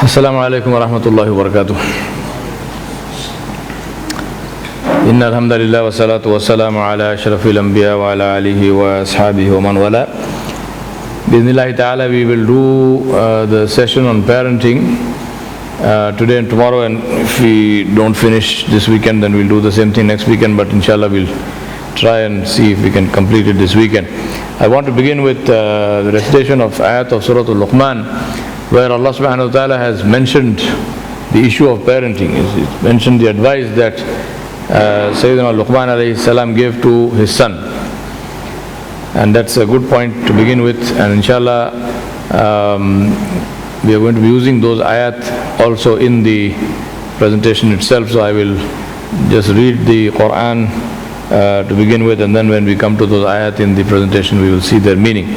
Assalamu alaikum wa rahmatullahi wa barakatuh. Inna alhamdulillah wa salatu wa salamu ala ashrafil anbiya wa ala alihi wa ashabihi wa man wala. Bismillahi ta'ala, we will do the session on parenting today and tomorrow, and if we don't finish this weekend then we'll do the same thing next weekend, but inshallah we'll try and see if we can complete it this weekend. I want to begin with the recitation of ayat of Surah Al-Luqman, where Allah subhanahu wa ta'ala has mentioned the issue of parenting. He's mentioned the advice that Sayyidina Luqman alayhi salam gave to his son. And that's a good point to begin with, and inshallah we are going to be using those ayat also in the presentation itself. So I will just read the Quran to begin with, and then when we come to those ayat in the presentation we will see their meaning.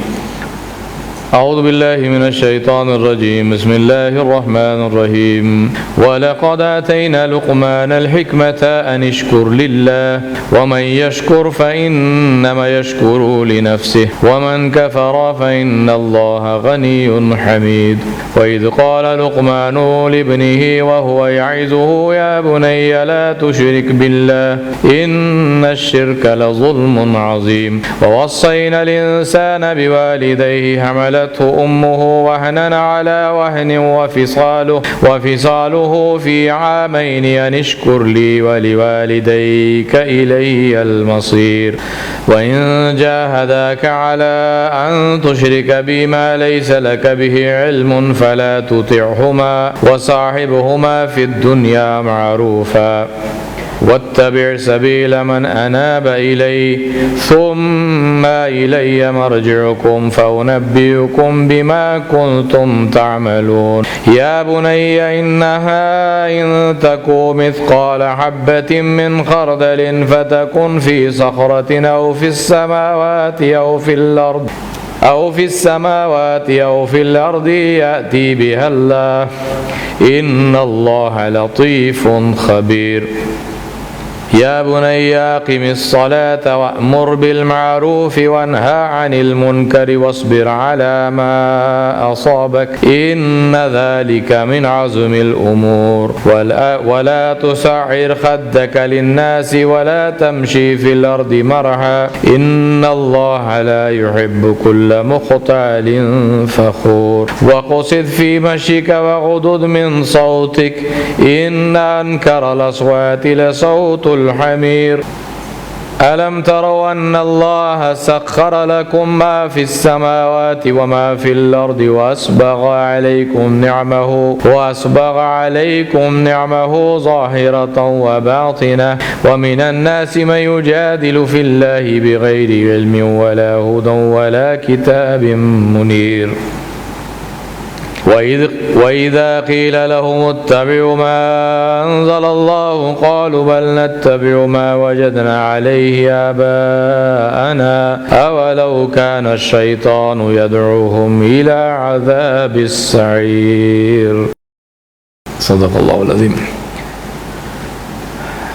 أعوذ بالله من الشيطان الرجيم بسم الله الرحمن الرحيم ولقد آتينا لقمان الحكمة أن اشكر لله ومن يشكر فإنما يشكر لنفسه ومن كفر فإن الله غني حميد وإذ قال لقمان لابنه وهو يعظه يا بني لا تشرك بالله إن الشرك لظلم عظيم ووصينا الإنسان بوالديه حملته أمه وهنا على وهن وفصاله في عامين أن اشكر لي ولوالديك إلي المصير وإن جاهداك على أن تشرك بما ليس لك به علم فلا تطعهما وصاحبهما في الدنيا معروفا واتبع سبيل من أناب إلي ثم إلي مرجعكم فأنبئكم بما كنتم تعملون يا بني إنها إن تكو مثقال حبة من خردل فتكن في صخرة أو في السماوات أو في الأرض يأتي بها الله إن الله لطيف خبير يا بني أقم الصلاة وأمر بالمعروف وانهى عن المنكر واصبر على ما أصابك إن ذلك من عزم الأمور ولا تسعر خدك للناس ولا تمشي في الأرض مرحا إن الله لا يحب كل مختال فخور وقصد في مشيك وغضض من صوتك إن أنكر الأصوات لصوت الحمير ألم تروا أن الله سخر لكم ما في السماوات وما في الأرض وأسبغ عليكم نعمه ظاهرة وباطنة ومن الناس من يجادل في الله بغير علم ولا هدى ولا كتاب منير وإذا قيل لهم اتبعوا ما أنزل الله قالوا بل نتبع ما وجدنا عليه آباءنا أولو كان الشيطان يدعوهم إلى عذاب السعير صدق الله العظيم.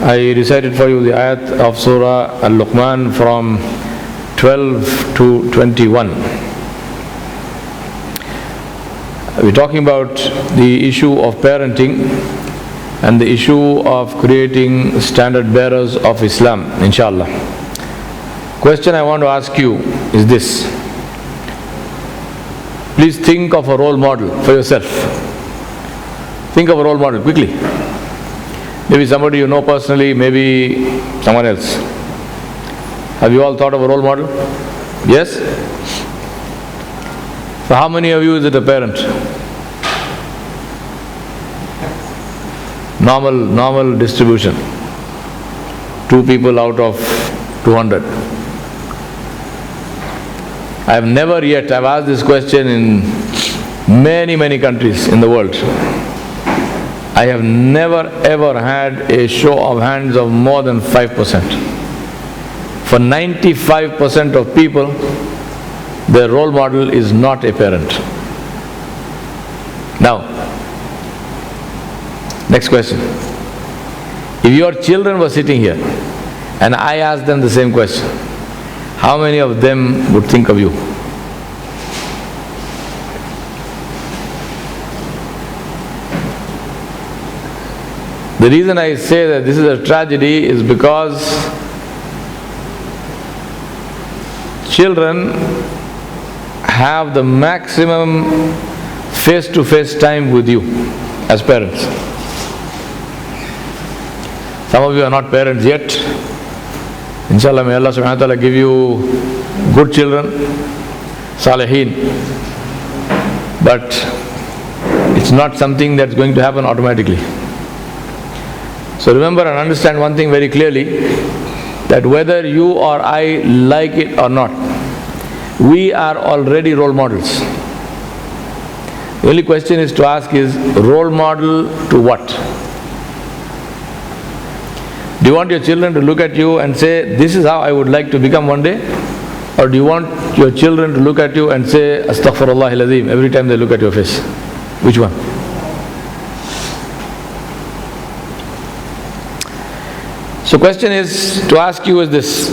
I recited for you the ayat of Surah Al-Luqman from 12 to 21. We're talking about the issue of parenting and the issue of creating standard bearers of Islam, inshallah. Question I want to ask you is this. Please think of a role model for yourself. Think of a role model quickly. Maybe somebody you know personally, maybe someone else. Have you all thought of a role model? Yes? So how many of you is it a parent? Normal distribution. 2 people out of 200. I've asked this question in many countries in the world. I have never ever had a show of hands of more than 5%. For 95% of people, their role model is not a parent. Now, next question. If your children were sitting here and I asked them the same question, how many of them would think of you? The reason I say that this is a tragedy is because children have the maximum face-to-face time with you as parents. Some of you are not parents yet. Inshallah, may Allah subhanahu wa ta'ala give you good children, salihin. But it's not something that's going to happen automatically. So remember and understand one thing very clearly, that whether you or I like it or not, we are already role models. The only question is to ask is, role model to what? Do you want your children to look at you and say, this is how I would like to become one day? Or do you want your children to look at you and say, Astaghfirullah al-Azim, every time they look at your face? Which one? So question is, to ask you is this: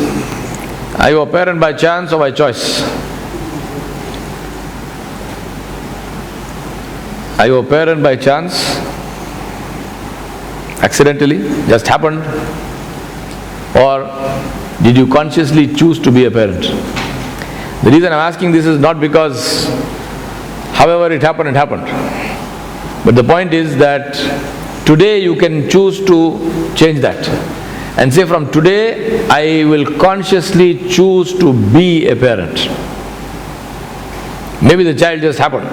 are you a parent by chance or by choice? Are you a parent by chance? Accidentally? Just happened? Or did you consciously choose to be a parent? The reason I'm asking this is not because however it happened, it happened. But the point is that today you can choose to change that and say, from today I will consciously choose to be a parent. Maybe the child just happened.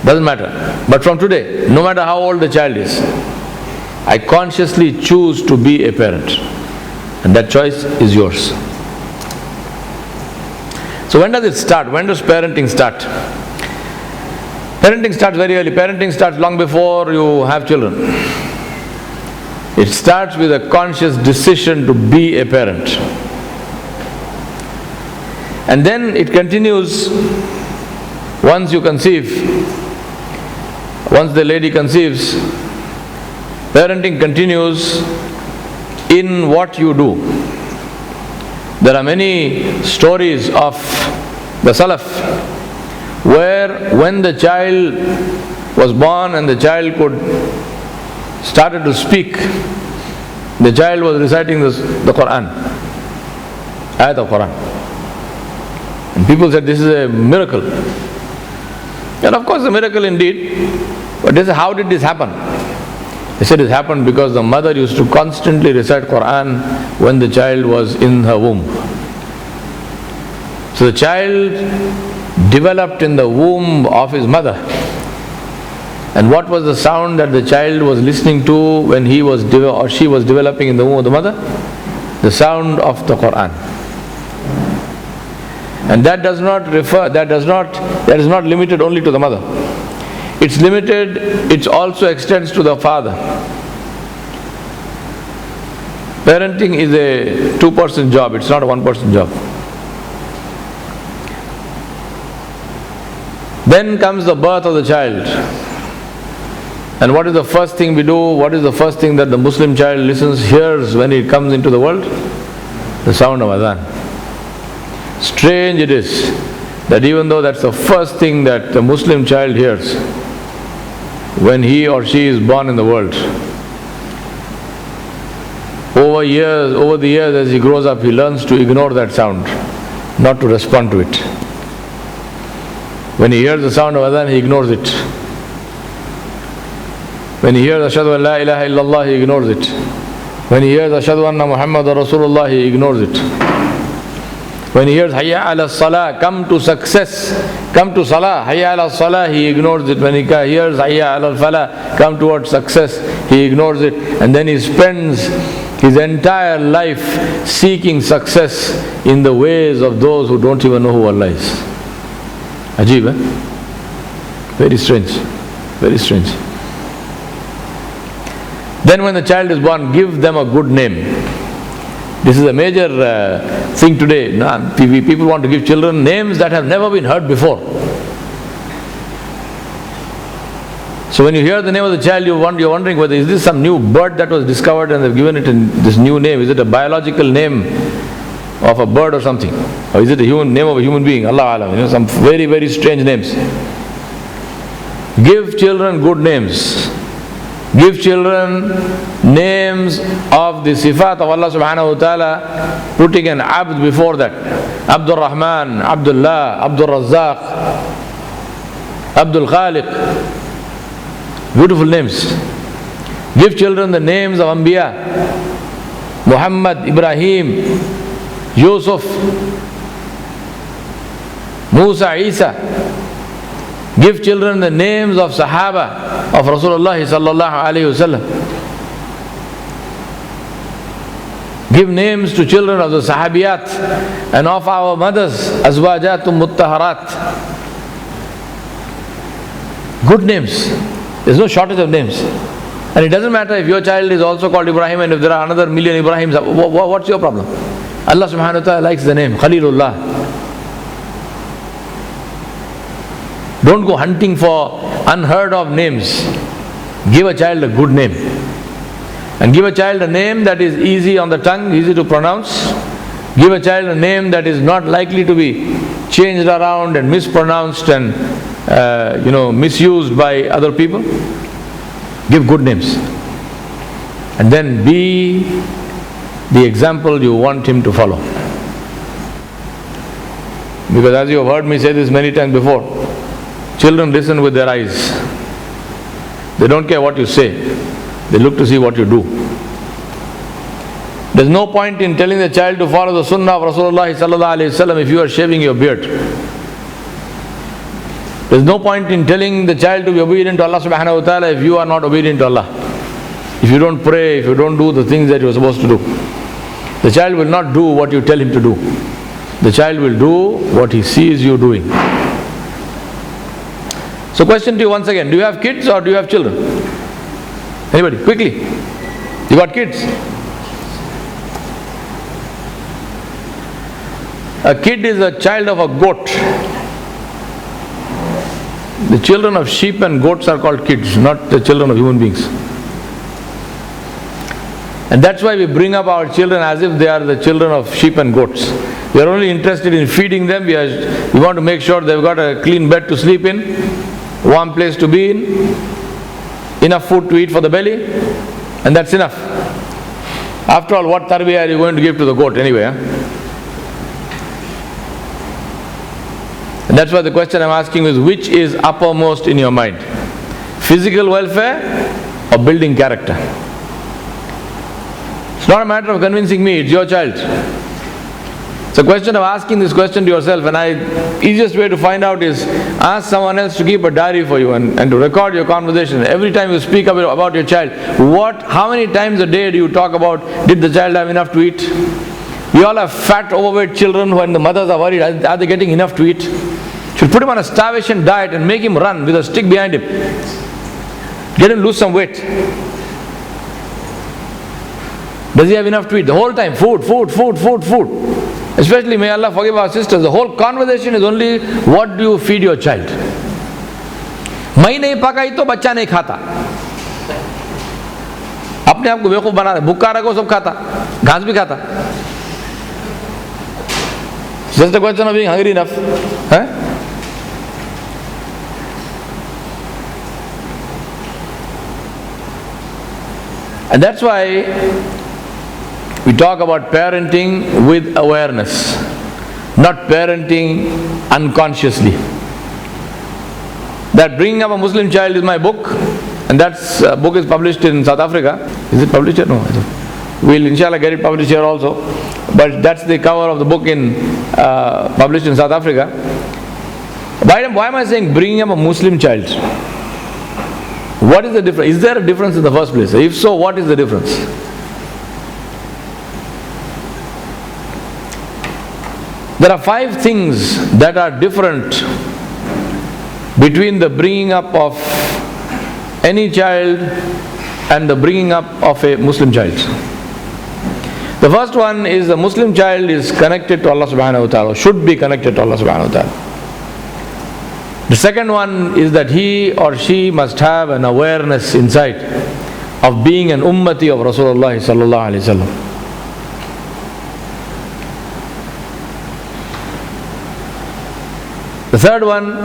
Doesn't matter. But from today, no matter how old the child is, I consciously choose to be a parent. And that choice is yours. So when does it start? When does parenting start? Parenting starts very early. Parenting starts long before you have children. It starts with a conscious decision to be a parent. And then it continues once you conceive. Once the lady conceives, parenting continues in what you do. There are many stories of the Salaf where when the child was born and the child started to speak, the child was reciting the Quran, ayat of Quran. And people said, this is a miracle. And of course a miracle indeed. But they said, how did this happen? They said it happened because the mother used to constantly recite Quran when the child was in her womb. So the child developed in the womb of his mother. And what was the sound that the child was listening to when he was or she was developing in the womb of the mother? The sound of the Quran. And that is not limited only to the mother. It also extends to the father. Parenting is a two-person job, it's not a one-person job. Then comes the birth of the child. And what is the first thing we do? What is the first thing that the Muslim child hears when he comes into the world? The sound of adhan. Strange it is that even though that's the first thing that the Muslim child hears when he or she is born in the world, over the years as he grows up, he learns to ignore that sound, not to respond to it. When he hears the sound of adhan, he ignores it. When he hears Ashhadu an la ilaha illallah, he ignores it. When he hears Ashhadu anna Muhammadan Rasulullah, he ignores it. When he hears Hayya ala salah, come to success, come to salah, Hayya ala salah, he ignores it. When he hears Hayya ala falah, come towards success, he ignores it. And then he spends his entire life seeking success in the ways of those who don't even know who Allah is. Ajib, eh? Very strange. Very strange. Then when the child is born, give them a good name. This is a major thing today. People want to give children names that have never been heard before. So when you hear the name of the child, you're wondering whether is this some new bird that was discovered and they've given it this new name. Is it a biological name of a bird or something? Or is it a name of a human being? Allah Alam. Some very, very strange names. Give children good names. Give children names of the sifat of Allah subhanahu wa ta'ala, putting an abd before that. Abdul Rahman, Abdullah, Abdul Razzaq, Abdul Khaliq. Beautiful names. Give children the names of Anbiya. Muhammad, Ibrahim, Yusuf, Musa, Isa. Give children the names of Sahaba of Rasulullah sallallahu alayhi wasallam. Give names to children of the Sahabiyat and of our mothers, Azwajatum Muttaharat. Good names. There's no shortage of names. And it doesn't matter if your child is also called Ibrahim and if there are another million Ibrahims. What's your problem? Allah subhanahu wa ta'ala likes the name Khalilullah. Don't go hunting for unheard of names. Give a child a good name. And give a child a name that is easy on the tongue, easy to pronounce. Give a child a name that is not likely to be changed around and mispronounced and misused by other people. Give good names. And then be the example you want him to follow. Because as you have heard me say this many times before, children listen with their eyes. They don't care what you say. They look to see what you do. There's no point in telling the child to follow the sunnah of Rasulullah sallallahu alaihi wasallam if you are shaving your beard. There's no point in telling the child to be obedient to Allah subhanahu wa ta'ala if you are not obedient to Allah. If you don't pray, if you don't do the things that you're supposed to do. The child will not do what you tell him to do. The child will do what he sees you doing. So question to you once again, do you have kids or do you have children? Anybody? Quickly. You got kids? A kid is a child of a goat. The children of sheep and goats are called kids, not the children of human beings. And that's why we bring up our children as if they are the children of sheep and goats. We are only interested in feeding them. We want to make sure they've got a clean bed to sleep in, warm place to be in, enough food to eat for the belly, and that's enough. After all, what tarbiyah are you going to give to the goat anyway? And that's why the question I'm asking is, which is uppermost in your mind? Physical welfare or building character? It's not a matter of convincing me, it's your child. It's a question of asking this question to yourself, and the easiest way to find out is ask someone else to keep a diary for you and to record your conversation. Every time you speak about your child, how many times a day do you talk about, did the child have enough to eat? We all have fat, overweight children when the mothers are worried, are they getting enough to eat? Should put him on a starvation diet and make him run with a stick behind him. Get him lose some weight. Does he have enough to eat? The whole time, food. Especially, may Allah forgive our sisters, the whole conversation is only, what do you feed your child? मैं नहीं पकाई तो बच्चा नहीं खाता. अपने आप को बेवकूफ बना दे. भूखा रखो सब खाता, घास भी खाता. Just a question of being hungry enough. And that's why we talk about parenting with awareness, not parenting unconsciously. That Bringing Up a Muslim Child is my book, and that book is published in South Africa. Is it published here? No. We'll inshallah get it published here also. But that's the cover of the book published in South Africa. Why am I saying Bringing Up a Muslim Child? What is the difference? Is there a difference in the first place? If so, what is the difference? There are 5 things that are different between the bringing up of any child and the bringing up of a Muslim child. The first one is the Muslim child is connected to Allah subhanahu wa ta'ala, should be connected to Allah subhanahu wa ta'ala. The second one is that he or she must have an awareness inside of being an ummati of Rasulullah sallallahu alaihi wasallam. The third one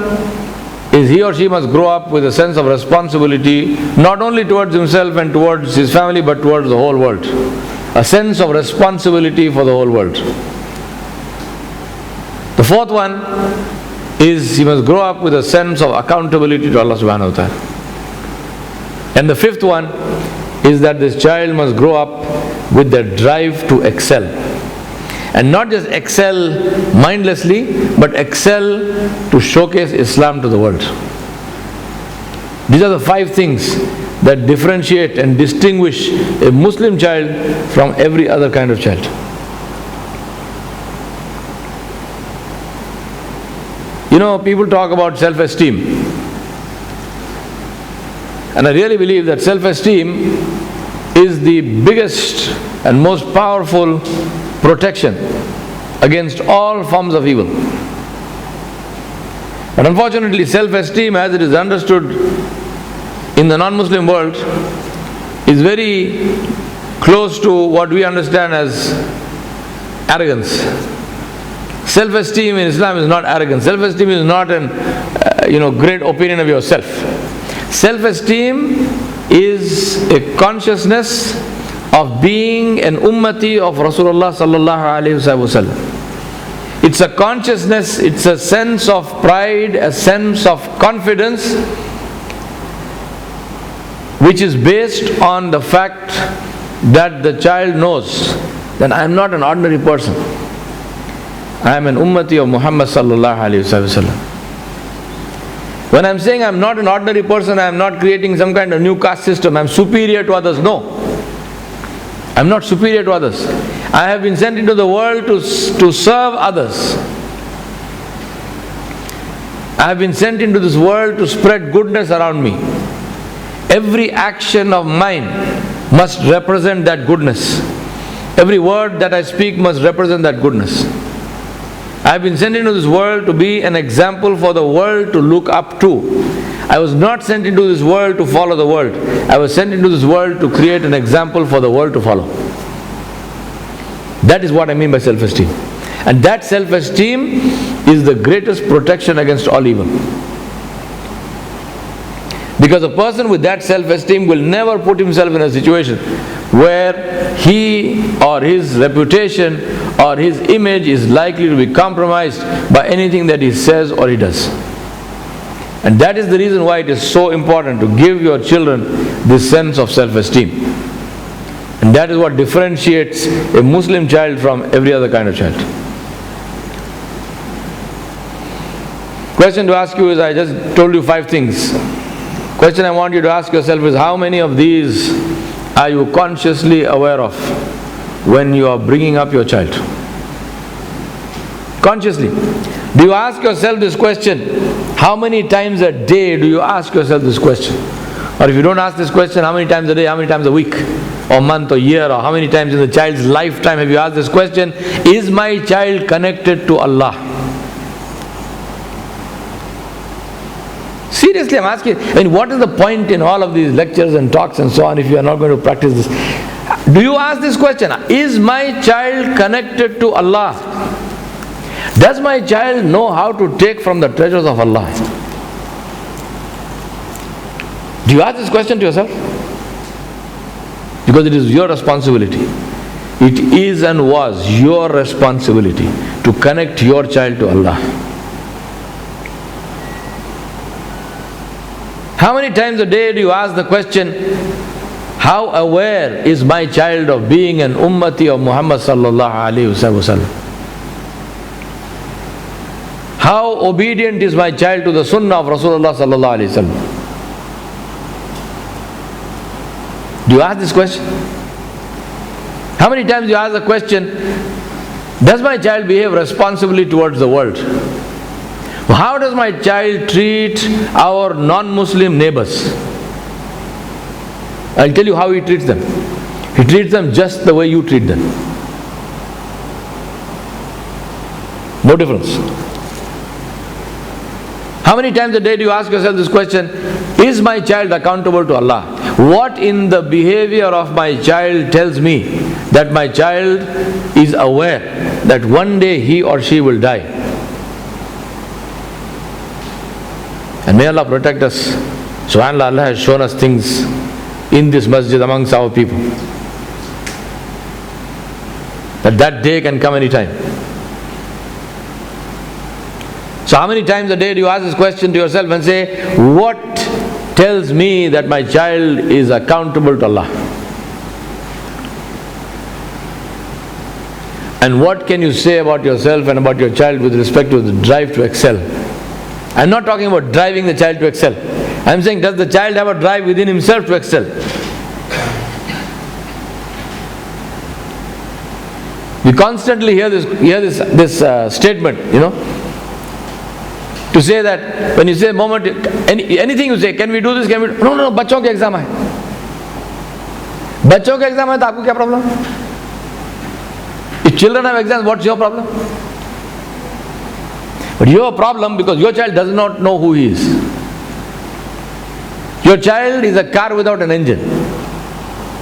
is he or she must grow up with a sense of responsibility, not only towards himself and towards his family, but towards the whole world. A sense of responsibility for the whole world. The fourth one is he must grow up with a sense of accountability to Allah subhanahu wa ta'ala. And the fifth one is that this child must grow up with the drive to excel. And not just excel mindlessly, but excel to showcase Islam to the world. These are the 5 things that differentiate and distinguish a Muslim child from every other kind of child. You know, people talk about self-esteem. And I really believe that self-esteem is the biggest and most powerful protection against all forms of evil. But unfortunately, self-esteem as it is understood in the non-Muslim world is very close to what we understand as arrogance. Self-esteem in Islam is not arrogance. Self-esteem is not an great opinion of yourself. Self-esteem is a consciousness of being an ummati of Rasulullah sallallahu alaihi wasallam. It's a consciousness, it's a sense of pride, a sense of confidence, which is based on the fact that the child knows that I am not an ordinary person. I am an ummati of Muhammad sallallahu alaihi wasallam. When I am saying I am not an ordinary person, I am not creating some kind of new caste system, I am superior to others. No. I am not superior to others. I have been sent into the world to serve others. I have been sent into this world to spread goodness around me. Every action of mine must represent that goodness. Every word that I speak must represent that goodness. I have been sent into this world to be an example for the world to look up to. I was not sent into this world to follow the world. I was sent into this world to create an example for the world to follow. That is what I mean by self-esteem. And that self-esteem is the greatest protection against all evil. Because a person with that self-esteem will never put himself in a situation where he or his reputation or his image is likely to be compromised by anything that he says or he does. And that is the reason why it is so important to give your children this sense of self-esteem. And that is what differentiates a Muslim child from every other kind of child. Question to ask you is, I just told you 5 things. Question I want you to ask yourself is, how many of these are you consciously aware of when you are bringing up your child? Consciously. Do you ask yourself this question? How many times a day do you ask yourself this question? Or if you don't ask this question, how many times a day, how many times a week, or month, or year, or how many times in the child's lifetime have you asked this question? Is my child connected to Allah? Seriously, I'm asking. What is the point in all of these lectures and talks and so on if you are not going to practice this? Do you ask this question? Is my child connected to Allah? Does my child know how to take from the treasures of Allah? Do you ask this question to yourself? Because it is your responsibility. It is and was your responsibility to connect your child to Allah. How many times a day do you ask the question, how aware is my child of being an ummati of Muhammad sallallahu alaihi wasallam? How obedient is my child to the sunnah of Rasulullah sallallahu alaihi wasallam? Do you ask this question? How many times do you ask the question, does my child behave responsibly towards the world? How does my child treat our non-Muslim neighbors? I'll tell you how he treats them. He treats them just the way you treat them. No difference. How many times a day do you ask yourself this question, is my child accountable to Allah? What in the behavior of my child tells me that my child is aware that one day he or she will die? And may Allah protect us. SubhanAllah, Allah has shown us things in this masjid amongst our people. That day can come anytime. So how many times a day do you ask this question to yourself and say, what tells me that my child is accountable to Allah? And what can you say about yourself and about your child with respect to the drive to excel? I'm not talking about driving the child to excel. I'm saying, does the child have a drive within himself to excel? We constantly hear this statement, to say that when you say moment, anything you say, can we do this? Can we do? No, बच्चों के exam है. बच्चों के exam है तो आपको क्या problem? If children have exams, what's your problem? But your problem because your child does not know who he is. Your child is a car without an engine,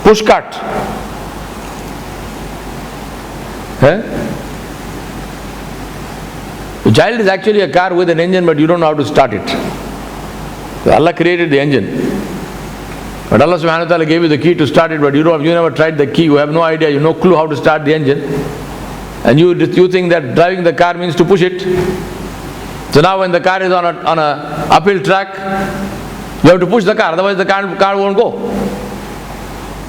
push cart. The child is actually a car with an engine, but you don't know how to start it. So Allah created the engine, but Allah subhanahu wa ta'ala gave you the key to start it, but you never tried the key, you have no idea, you have no clue how to start the engine, and you think that driving the car means to push it. So now when the car is on a uphill track, you have to push the car, otherwise the car won't go.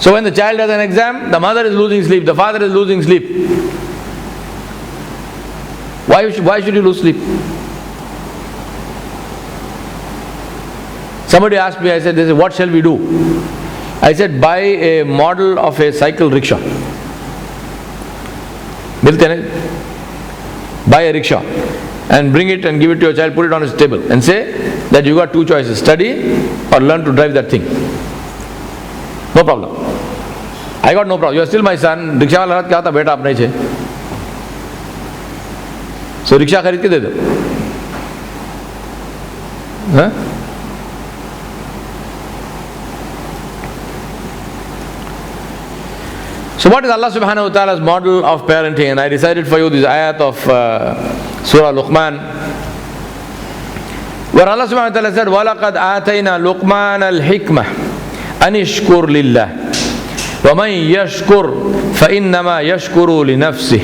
So when the child has an exam, the mother is losing sleep, the father is losing sleep. Why should you lose sleep? Somebody asked me, they said, what shall we do? I said, buy a model of a cycle rickshaw. Buy a rickshaw and bring it and give it to your child, put it on his table and say that you got two choices, study or learn to drive that thing. No problem. I got no problem. You are still my son. Rickshaw wala kya tha, beta aap nahi che. So rickshaw kharid ke de do. So what is Allah subhanahu wa ta'ala's model of parenting? And I recited for you this ayat of Surah Luqman, where Allah subhanahu wa ta'ala said, وَلَقَدْ آتَيْنَا لُقْمَانَ الْحِكْمَةَ أَنِ اشْكُرْ لِلَّهِ وَمَنْ يَشْكُرْ فَإِنَّمَا يَشْكُرُ لِنَفْسِهِ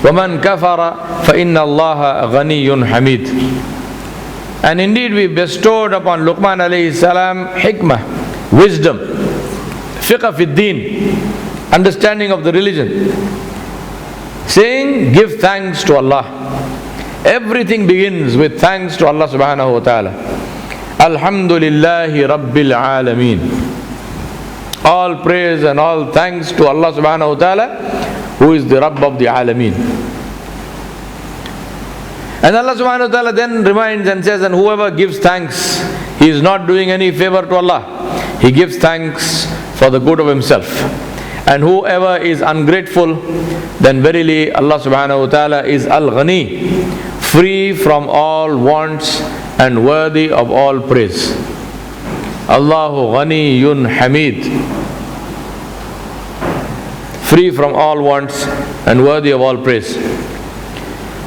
وَمَنْ كَفَرَ فَإِنَّ اللَّهَ غَنِيٌّ حَمِيدٌ. And indeed we bestowed upon Luqman alayhi salam hikmah, wisdom, fiqh fi din, understanding of the religion, saying, give thanks to Allah. Everything begins with thanks to Allah subhanahu wa ta'ala. Alhamdulillahi Rabbil Alameen. All praise and all thanks to Allah subhanahu wa ta'ala, who is the Rabb of the Alameen. And Allah subhanahu wa ta'ala then reminds and says, and whoever gives thanks, he is not doing any favor to Allah. He gives thanks for the good of himself. And whoever is ungrateful, then verily Allah subhanahu wa ta'ala is Al-Ghani, free from all wants and worthy of all praise. Allahu Ghaniyun Hamid, free from all wants and worthy of all praise.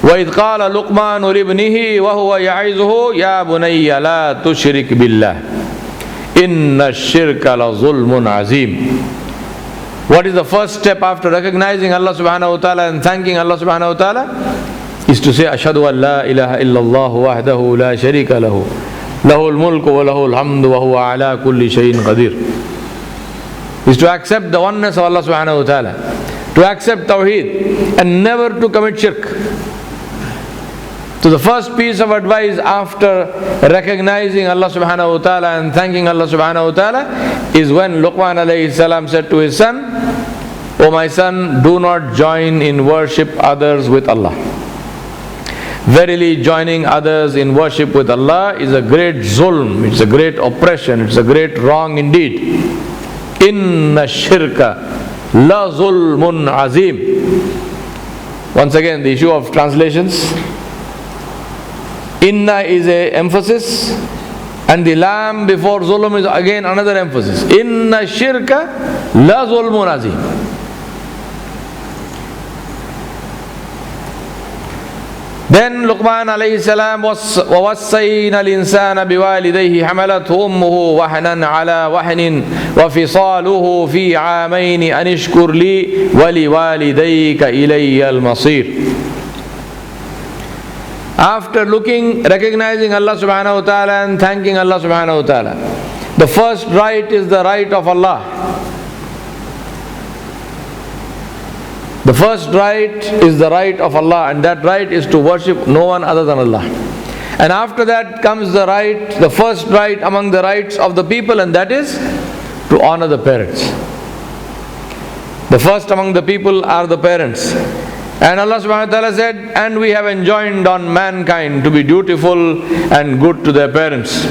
وَإِذْ قَالَ لُقْمَانُ لِابْنِهِ وَهُوَ يَعِظُهُ يَا بُنَيَّ لَا تُشْرِكْ بِاللَّهِ إِنَّ الشِّرْكَ لَظُلْمٌ عَظِيمٌ. What is the first step after recognizing Allah subhanahu wa ta'ala and thanking Allah subhanahu wa ta'ala? Is to say, Ashhadu an la ilaha illallah wahdahu la sharika lahu, lahul mulku wa lahul hamdu wa huwa ala kulli shayin qadir. Is to accept the oneness of Allah subhanahu wa ta'ala, to accept tawheed and never to commit shirk. So the first piece of advice after recognizing Allah subhanahu wa ta'ala and thanking Allah subhanahu wa ta'ala is when Luqman alayhi salam said to his son, O my son, do not join in worship others with Allah. Verily joining others in worship with Allah is a great zulm, it's a great oppression, it's a great wrong indeed. Inna shirka la zulmun azim. Once again, the issue of translations. Inna is a emphasis, and the lam before zulm is again another emphasis. Inna shirka la zulmun azim. Then Luqman alayhi salam was وَوَصَّيْنَا الْإِنسَانَ بِوَالِدَيْهِ حَمَلَتْهُ أُمُّهُ وَهْنًا عَلَى وَهْنٍ وَفِصَالُهُ فِي عَامَيْنِ أَنِ اشْكُرْ لِي وَلِوَالِدَيْكَ إِلَيَّ الْمَصِيرُ. After recognizing Allah subhanahu wa ta'ala and thanking Allah subhanahu wa ta'ala, the first right is the right of Allah. The first right is the right of Allah, and that right is to worship no one other than Allah. And after that comes the first right among the rights of the people, and that is to honor the parents. The first among the people are the parents. And Allah subhanahu wa ta'ala said, and we have enjoined on mankind to be dutiful and good to their parents.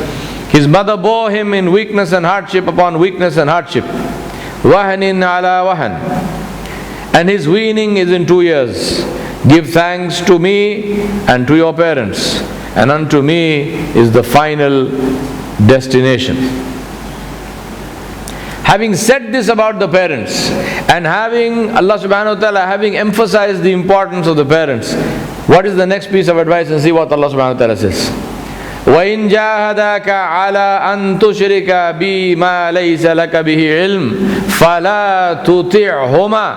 His mother bore him in weakness and hardship upon weakness and hardship. Wahanin ala wahan. And his weaning is in 2 years. Give thanks to me and to your parents, and unto me is the final destination. Having said this about the parents, and having Allah subhanahu wa ta'ala having emphasized the importance of the parents, what is the next piece of advice? And see what Allah subhanahu wa ta'ala says. وَإِن جَاهَدَاكَ عَلَىٰ أَن تُشْرِكَ بِي مَا لَيْسَ لَكَ بِهِ عِلْمٍ فَلَا تُطِعْهُمَا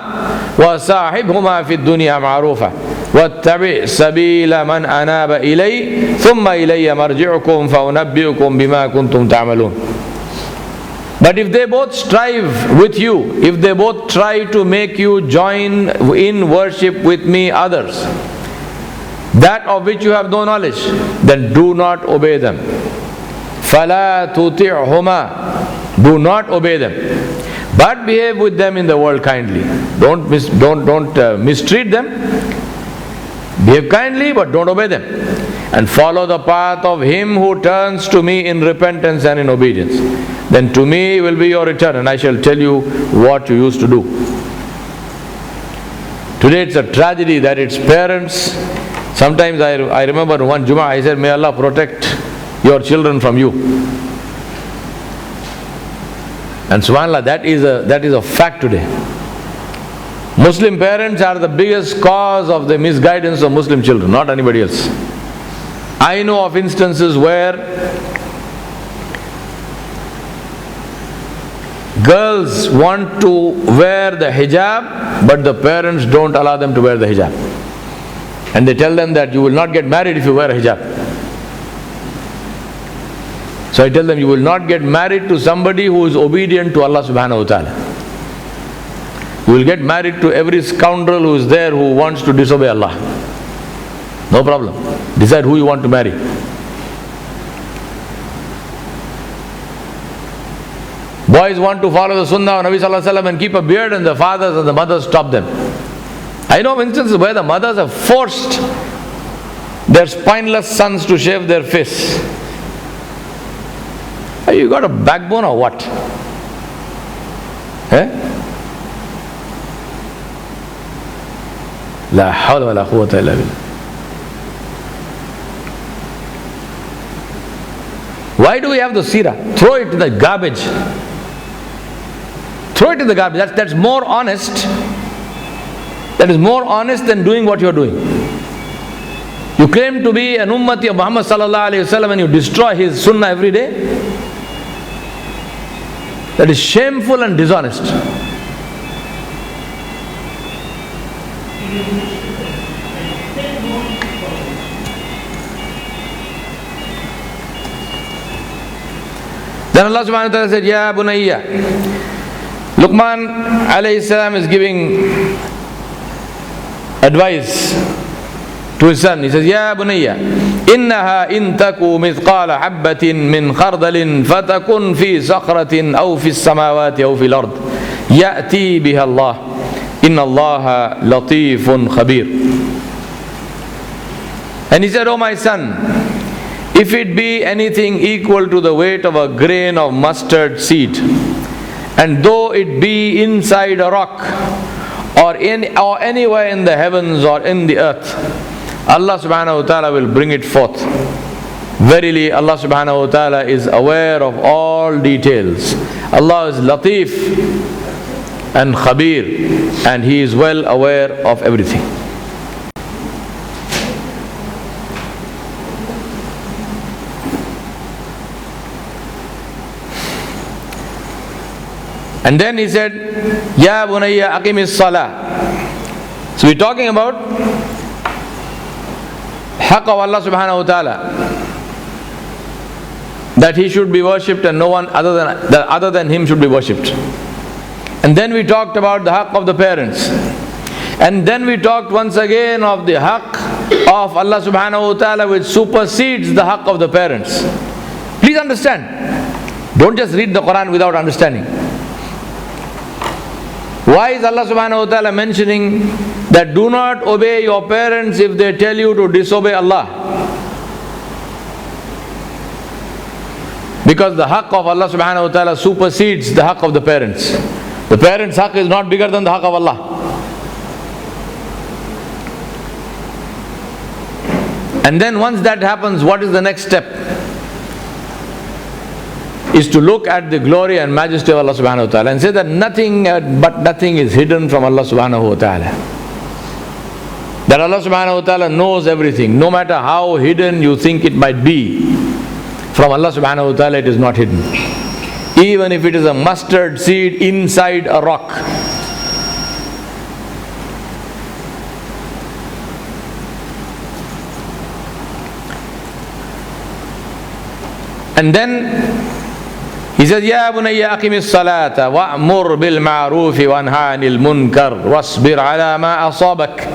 وَصَاحِبْهُمَا فِي الدُّنْيَا مَعْرُوفًا وَاتَّبِعْ سَبِيلَ مَنْ أَنَابَ إِلَيَّ ثُمَّ إِلَيَّ مَرْجِعُكُمْ فَأُنَبِّئُكُمْ بِمَا كُنْتُمْ تَعْمَلُونَ. But if they both strive with you, if they both try to make you join in worship with me others, that of which you have no knowledge, then do not obey them. فَلَا تُطِعْهُمَا. Do not obey them, but behave with them in the world kindly. Don't mistreat them. Behave kindly, but don't obey them. And follow the path of him who turns to me in repentance and in obedience. Then to me will be your return, and I shall tell you what you used to do. Today it's a tragedy that its parents. Sometimes I remember one Jummah I said, may Allah protect your children from you. And subhanAllah, that is a fact today. Muslim parents are the biggest cause of the misguidance of Muslim children, not anybody else. I know of instances where girls want to wear the hijab, but the parents don't allow them to wear the hijab. And they tell them that you will not get married if you wear a hijab. So I tell them, you will not get married to somebody who is obedient to Allah subhanahu wa ta'ala. You will get married to every scoundrel who is there who wants to disobey Allah. No problem. Decide who you want to marry. Boys want to follow the sunnah of Nabi sallallahu alaihi wasallam and keep a beard, and the fathers and the mothers stop them. I know of instances where the mothers have forced their spineless sons to shave their fists. You got a backbone or what? La hawla wa la quwwata illa billah. Why do we have the seerah? Throw it in the garbage. Throw it in the garbage. That's more honest. That is more honest than doing what you are doing. You claim to be an ummati of Muhammad sallallahu alayhi wasallam and you destroy his sunnah every day. That is shameful and dishonest. Then Allah subhanahu wa ta'ala said, Ya bunayya. Luqman alayhi salam is giving advice to his son. He says, Ya bunayya, innaha in taku mithqala habbatin min khardalin fatakun fi sakhratin aw fi samawati aw fil ard ya'ti biha Allah inna Allaha latifun khabir. And he said, O my son, if it be anything equal to the weight of a grain of mustard seed, and though it be inside a rock or anywhere in the heavens or in the earth, Allah subhanahu wa ta'ala will bring it forth. Verily Allah subhanahu wa ta'ala is aware of all details. Allah is Latif and Khabir, and He is well aware of everything. And then he said, Ya bunayya aqimis salah. So we're talking about haqq of Allah subhanahu wa ta'ala, that He should be worshipped and no one other than Him should be worshipped. And then we talked about the haqq of the parents. And then we talked once again of the haqq of Allah subhanahu wa ta'ala, which supersedes the haqq of the parents. Please understand. Don't just read the Quran without understanding. Why is Allah subhanahu wa ta'ala mentioning that do not obey your parents if they tell you to disobey Allah? Because the haqq of Allah subhanahu wa ta'ala supersedes the haqq of the parents. The parents' haqq is not bigger than the haqq of Allah. And then once that happens, what is the next step? Is to look at the glory and majesty of Allah subhanahu wa ta'ala and say that nothing but nothing is hidden from Allah subhanahu wa ta'ala. That Allah subhanahu wa ta'ala knows everything. No matter how hidden you think it might be, from Allah subhanahu wa ta'ala it is not hidden. Even if it is a mustard seed inside a rock. And then he says, Ya bunayya aqimis salata wa'mur bil ma'rufi wanha anil munkar wasbir ala ma asabak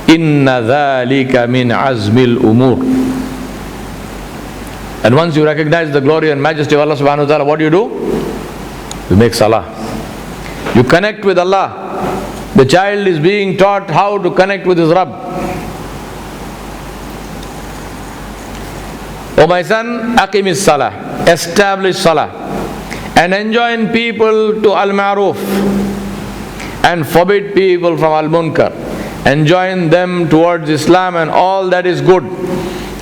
inna dhalika min azmil umur. And once you recognize the glory and majesty of Allah subhanahu wa ta'ala, what do? You make salah. You connect with Allah. The child is being taught how to connect with his Rabb. O my son, aqimis salah. Establish salah. And enjoin people to al-ma'ruf and forbid people from al-munkar. Enjoin them towards Islam and all that is good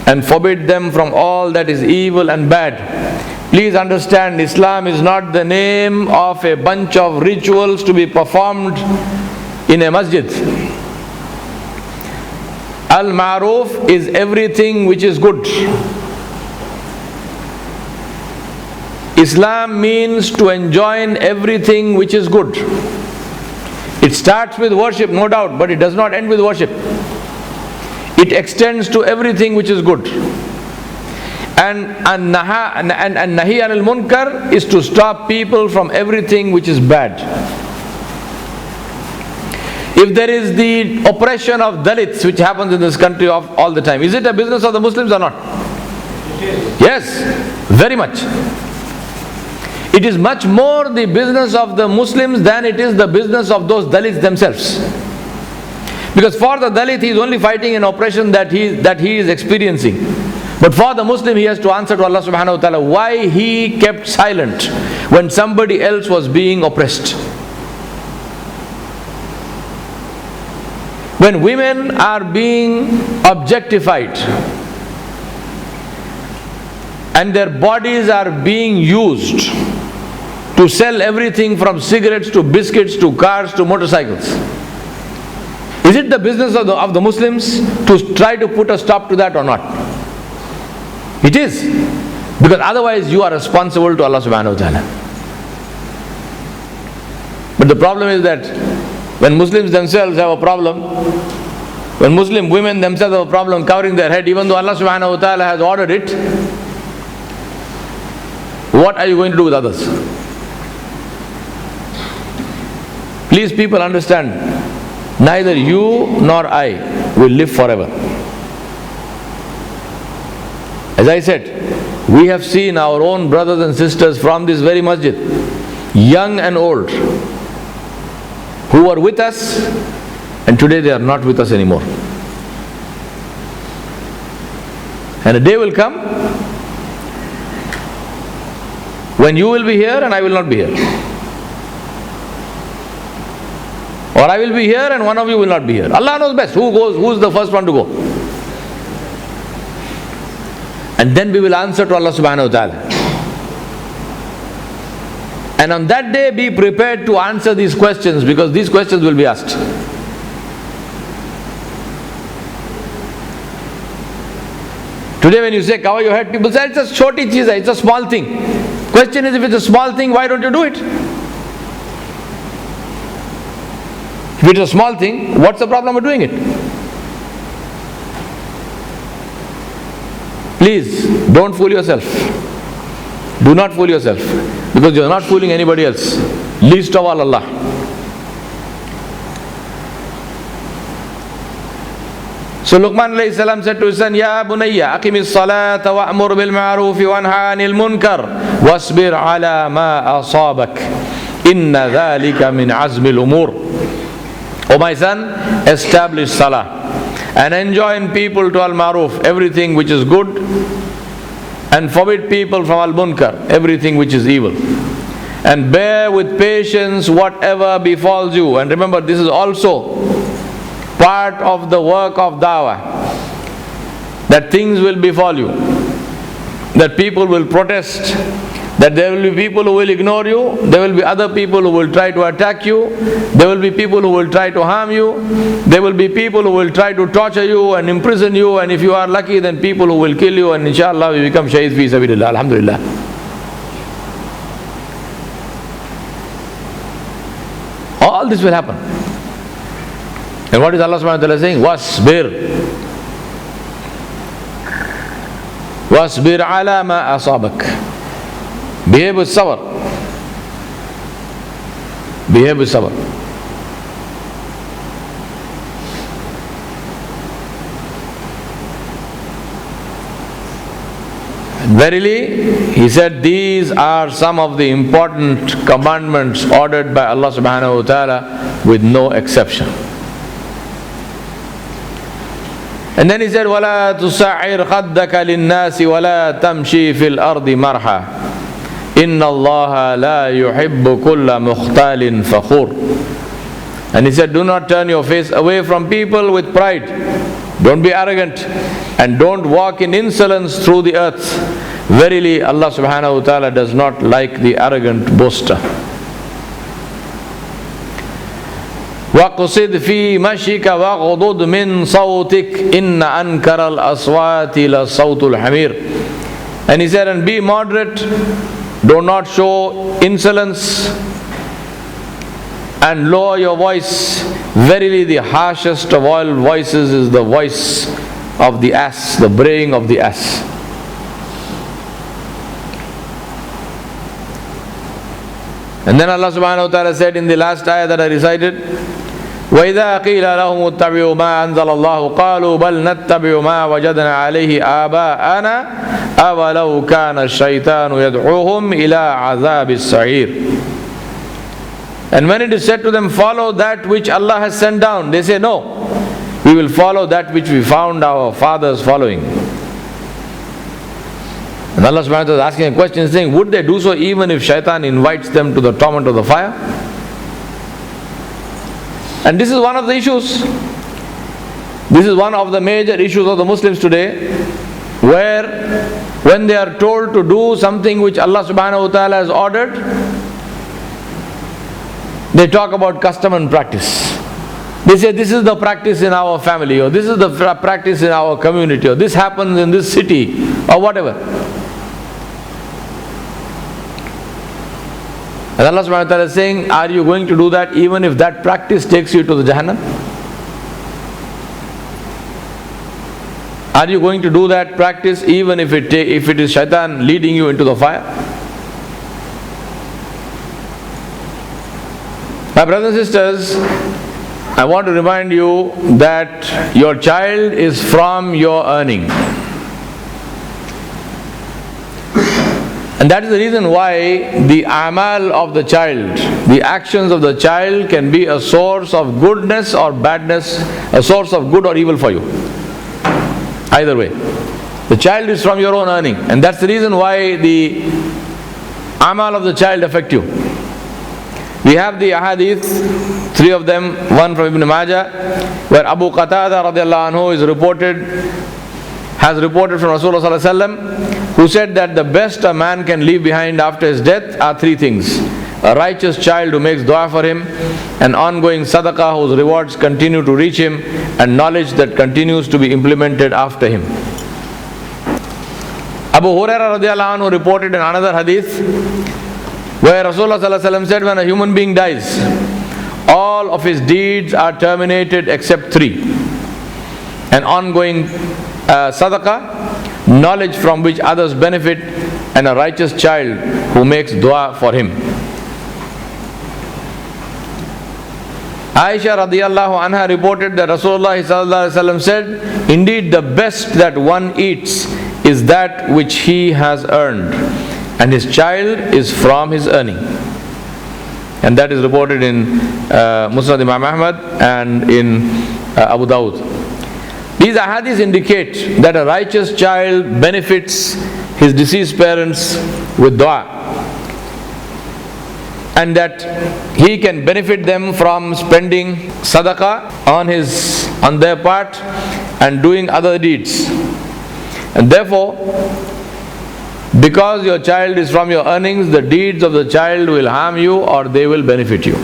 and forbid them from all that is evil and bad. Please understand, Islam is not the name of a bunch of rituals to be performed in a masjid. Al-ma'ruf is everything which is good. Islam means to enjoin everything which is good. It starts with worship, no doubt, but it does not end with worship. It extends to everything which is good. And nahi anil munkar is to stop people from everything which is bad. If there is the oppression of Dalits which happens in this country all the time, is it a business of the Muslims or not? Yes, very much. It is much more the business of the Muslims than it is the business of those Dalits themselves. Because for the Dalit he is only fighting an oppression that he is experiencing. But for the Muslim he has to answer to Allah subhanahu wa ta'ala why he kept silent when somebody else was being oppressed. When women are being objectified and their bodies are being used to sell everything from cigarettes to biscuits to cars to motorcycles, is it the business of the Muslims to try to put a stop to that or not? It is. Because otherwise you are responsible to Allah subhanahu wa ta'ala. But the problem is that when Muslims themselves have a problem, when Muslim women themselves have a problem covering their head, even though Allah subhanahu wa ta'ala has ordered it, what are you going to do with others? Please people understand, neither you nor I will live forever. As I said, we have seen our own brothers and sisters from this very masjid, young and old, who were with us and today they are not with us anymore. And a day will come when you will be here and I will not be here. Or I will be here and one of you will not be here. Allah knows best who is the first one to go. And then we will answer to Allah subhanahu wa ta'ala. And on that day be prepared to answer these questions, because these questions will be asked. Today when you say cover your head, people say it's a choti cheez, it's a small thing. Question is, if it's a small thing, why don't you do it? If it's a small thing, what's the problem with doing it? Please, don't fool yourself. Do not fool yourself, because you're not fooling anybody else, least of all Allah. So Luqman alayhi salam said to his son, Ya bunayya, aqimis salata wa'amur bil ma'rufi wanha anil munkar wasbir ala ma asabak inna dhalika min azmil umur. O my son, establish salah and enjoin people to al-ma'ruf, everything which is good, and forbid people from al-munkar, everything which is evil. And bear with patience whatever befalls you. And remember, this is also part of the work of dawah, that things will befall you, that people will protest, that there will be people who will ignore you, there will be other people who will try to attack you, there will be people who will try to harm you, there will be people who will try to torture you and imprison you, and if you are lucky, then people who will kill you, and inshallah we become shaykh fi sabilillah. Alhamdulillah. All this will happen. And what is Allah subhanahu wa ta'ala saying? Wasbir ala ma asabak. Behave with sabr. Behave with sabr. Verily, he said, these are some of the important commandments ordered by Allah subhanahu wa ta'ala with no exception. And then he said, وَلَا تُسَعِّرْ خَدَّكَ لِلنَّاسِ وَلَا تَمْشِي فِي الْأَرْضِ مَرْحًا إِنَّ اللَّهَ لَا يُحِبُّ كُلَّ مُخْتَالٍ فَخُورٍ. And he said, do not turn your face away from people with pride. Don't be arrogant, and don't walk in insolence through the earth. Verily, Allah subhanahu wa ta'ala does not like the arrogant boaster. وَقْصِدْ فِي مَشِيكَ وَغْضُضْ مِنْ صَوْتِكَ إِنَّ أَنْكَرَ الْأَصْوَاتِ لَصَوْتُ الْحَمِيرِ. And he said, and be moderate, do not show insolence, and lower your voice. Verily the harshest of all voices is the voice of the ass, the braying of the ass. And then Allah subhanahu wa ta'ala said in the last ayah that I recited, وَإِذَا قِيلَ لَهُمُ اتَّبِعُوا مَا أَنزَلَ اللَّهُ قَالُوا بَلْ نَتَّبِعُ مَا وَجَدْنَا عَلَيْهِ آبَاءَنَا أَوَلَوْ كَانَ الشَّيْطَانُ يَدْعُوهُمْ إِلَىٰ عَذَابِ السَّعِيرِ. And when it is said to them, follow that which Allah has sent down, they say, no, we will follow that which we found our fathers following. And Allah subhanahu wa ta'ala is asking a question, saying, would they do so even if shaitan invites them to the torment of the fire? And this is one of the issues. This is one of the major issues of the Muslims today, where when they are told to do something which Allah subhanahu wa ta'ala has ordered, they talk about custom and practice. They say, this is the practice in our family, or this is the practice in our community, or this happens in this city, or whatever. And Allah subhanahu wa ta'ala is saying, are you going to do that even if that practice takes you to the Jahannam? Are you going to do that practice even if it is shaitan leading you into the fire? My brothers and sisters, I want to remind you that your child is from your earning. And that is the reason why the amal of the child, the actions of the child can be a source of goodness or badness, a source of good or evil for you. Either way. The child is from your own earning. And that's the reason why the amal of the child affect you. We have the ahadith, 3 of them, one from Ibn Majah, where Abu Qatada radiallahu anhu has reported from Rasulullah sallallahu alaihi wasallam, who said that the best a man can leave behind after his death are 3 things. A righteous child who makes dua for him, an ongoing sadaqah whose rewards continue to reach him, and knowledge that continues to be implemented after him. Abu Hurairah radiallahu anhu reported in another hadith, where Rasulullah sallallahu alaihi wasallam said, when a human being dies, all all of his deeds are terminated except three: an ongoing sadaqah, knowledge from which others benefit, and a righteous child who makes dua for him. Aisha radiyallahu anha reported that Rasulullah sallallahu alaihi wasallam said, "Indeed, the best that one eats is that which he has earned, and his child is from his earning." And that is reported in Musnad Imam Ahmad and in Abu Dawud. These ahadith indicate that a righteous child benefits his deceased parents with dua, and that he can benefit them from spending sadaqah on their part and doing other deeds. And therefore, because your child is from your earnings, the deeds of the child will harm you or they will benefit you.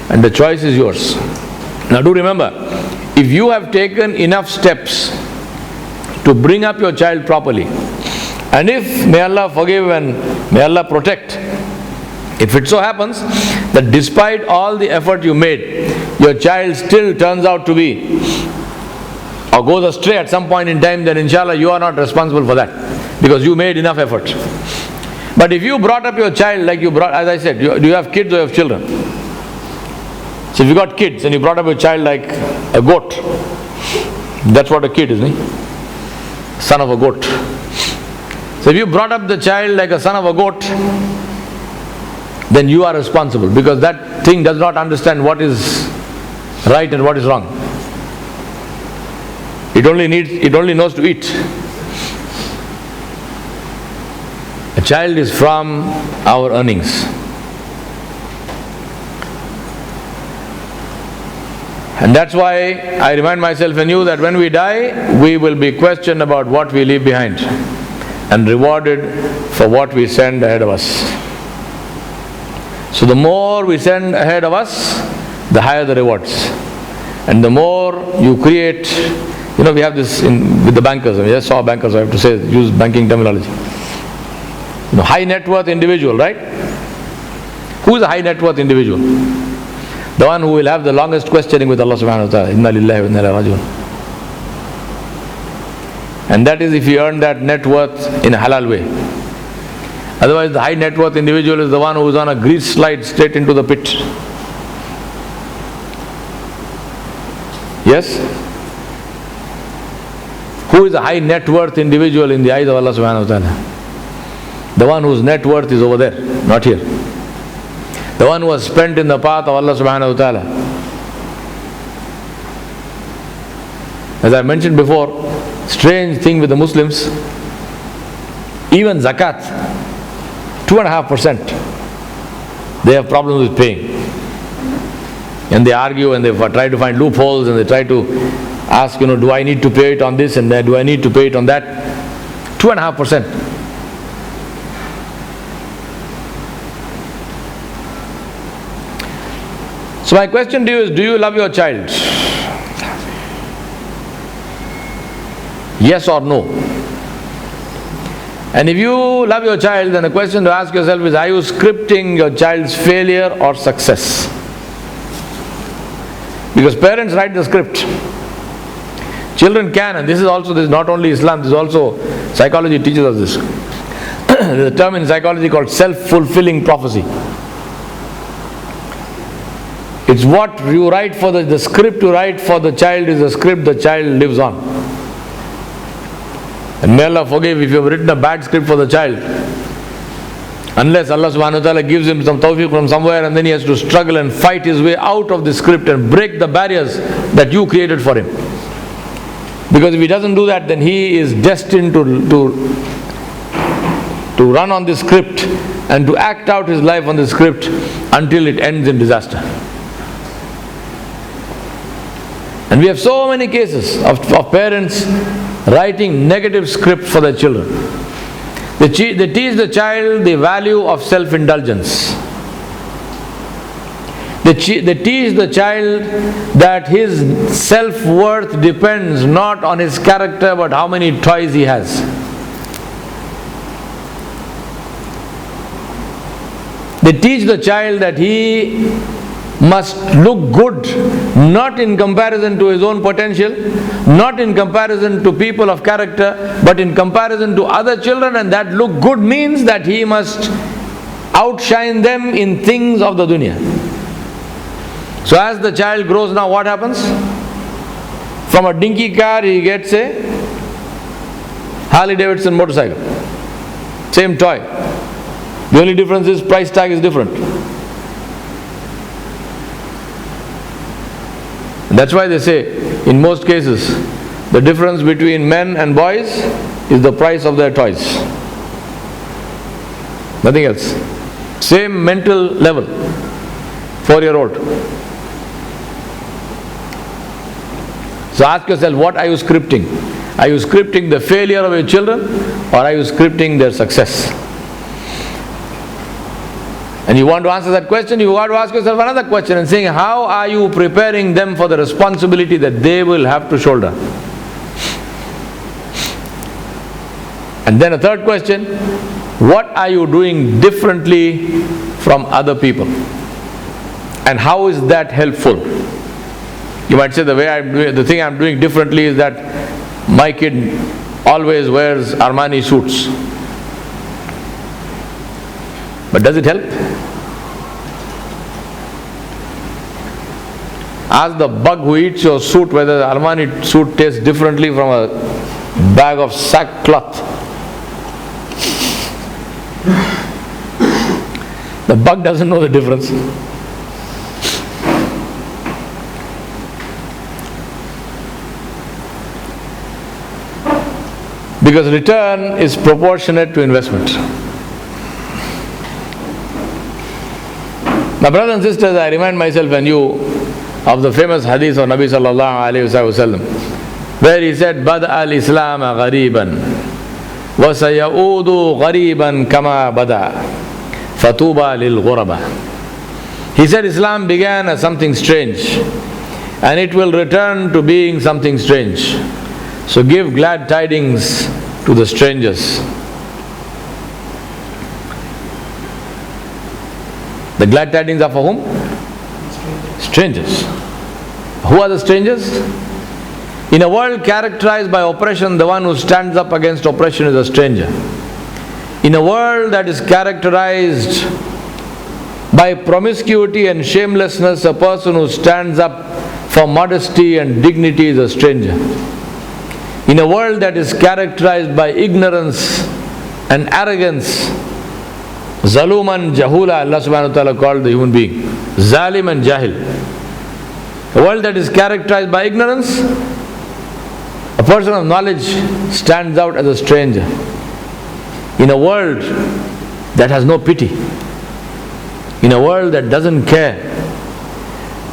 And the choice is yours. Now do remember, if you have taken enough steps to bring up your child properly, and if, may Allah forgive and may Allah protect, if it so happens that despite all the effort you made, your child still turns out to be or goes astray at some point in time, then inshallah you are not responsible for that, because you made enough effort. But if you brought up your child like you brought, as I said, do you have kids or you have children? So if you got kids and you brought up your child like a goat, that's what a kid is, isn't he? Son of a goat. So if you brought up the child like a son of a goat, then you are responsible, because that thing does not understand what is right and what is wrong. It only knows to eat. A child is from our earnings. And that's why I remind myself and you that when we die, we will be questioned about what we leave behind and rewarded for what we send ahead of us. So the more we send ahead of us, the higher the rewards. And the more you create, we have this with the bankers. I just saw bankers, I have to use banking terminology. High net worth individual, right? Who is a high net worth individual? The one who will have the longest questioning with Allah subhanahu wa ta'ala. Inna lillahi wa inna ilayhi raji'un. And that is if he earned that net worth in a halal way. Otherwise, the high net worth individual is the one who is on a grease slide straight into the pit. Yes? Who is a high net worth individual in the eyes of Allah subhanahu wa ta'ala? The one whose net worth is over there, not here. The one who has spent in the path of Allah subhanahu wa ta'ala. As I mentioned before, strange thing with the Muslims, even zakat, 2.5%, they have problems with paying. And they argue and they try to find loopholes and they try to ask, do I need to pay it on this and that? Do I need to pay it on that? 2.5%. So my question to you is, do you love your child? Yes or no? And if you love your child, then the question to ask yourself is, are you scripting your child's failure or success? Because parents write the script. Children can, and this is not only Islam, this is also, psychology teaches us this. There's a term in psychology called self-fulfilling prophecy. It's what you write for the script you write for the child is the script the child lives on. And may Allah forgive if you have written a bad script for the child. Unless Allah subhanahu wa ta'ala gives him some tawfiq from somewhere, and then he has to struggle and fight his way out of the script and break the barriers that you created for him. Because if he doesn't do that, then he is destined to run on the script and to act out his life on the script until it ends in disaster. And we have so many cases of parents writing negative script for their children. They teach the child the value of self-indulgence. They teach the child that his self-worth depends not on his character but how many toys he has. They teach the child that must look good, not in comparison to his own potential, not in comparison to people of character, but in comparison to other children, and that look good means that he must outshine them in things of the dunya. So as the child grows now, what happens? From a dinky car he gets a Harley Davidson motorcycle. Same toy. The only difference is price tag is different. That's why they say, in most cases, the difference between men and boys is the price of their toys. Nothing else. Same mental level. 4-year-old. So ask yourself, what are you scripting? Are you scripting the failure of your children, or are you scripting their success? And you want to answer that question, you want to ask yourself another question and saying, how are you preparing them for the responsibility that they will have to shoulder? And then a third question, what are you doing differently from other people? And how is that helpful? You might say, the thing I'm doing differently is that my kid always wears Armani suits. But does it help? Ask the bug who eats your suit whether the Armani suit tastes differently from a bag of sackcloth. The bug doesn't know the difference. Because return is proportionate to investment. Now, brothers and sisters, I remind myself and you of the famous hadith of Nabi sallallahu alayhi wasallam, where he said, "Bada al-Islam ghariban, wa sayaudu ghariban kama bada, fatuba lil ghuraba." He said Islam began as something strange, and it will return to being something strange. So give glad tidings to the strangers. The glad tidings are for whom? Strangers. Who are the strangers? In a world characterized by oppression, the one who stands up against oppression is a stranger. In a world that is characterized by promiscuity and shamelessness, a person who stands up for modesty and dignity is a stranger. In a world that is characterized by ignorance and arrogance, Zaluman Jahula, Allah subhanahu wa ta'ala called the human being, Zalim and Jahil. A world that is characterized by ignorance, a person of knowledge stands out as a stranger. In a world that has no pity, in a world that doesn't care,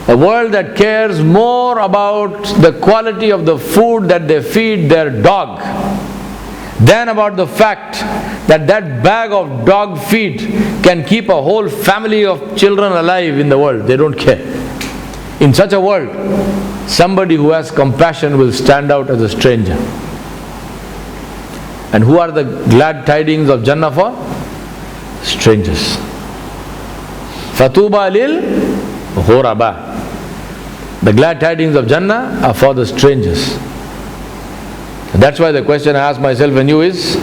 a world that cares more about the quality of the food that they feed their dog than about the fact that that bag of dog feed can keep a whole family of children alive in the world. They don't care. In such a world, somebody who has compassion will stand out as a stranger. And who are the glad tidings of Jannah for? Strangers. Fatuba lil ghuraba. The glad tidings of Jannah are for the strangers. That's why the question I ask myself and you is,